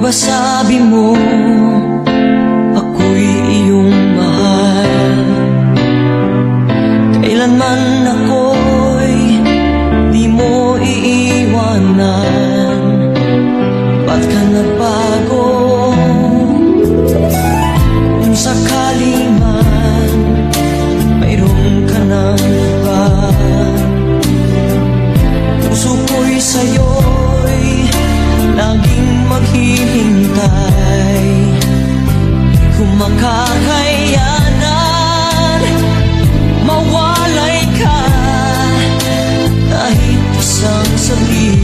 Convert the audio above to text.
ba sabi mo ako'y iyong mahal? Kailanman ako'y di mo iiwanan. Ba't ka nagbago? Kung sakali man mayroon ka ng iba, puso ko'y sa'yo'y laging maghihintay. Kung makakayanan mawalay ka kahit isang saglit,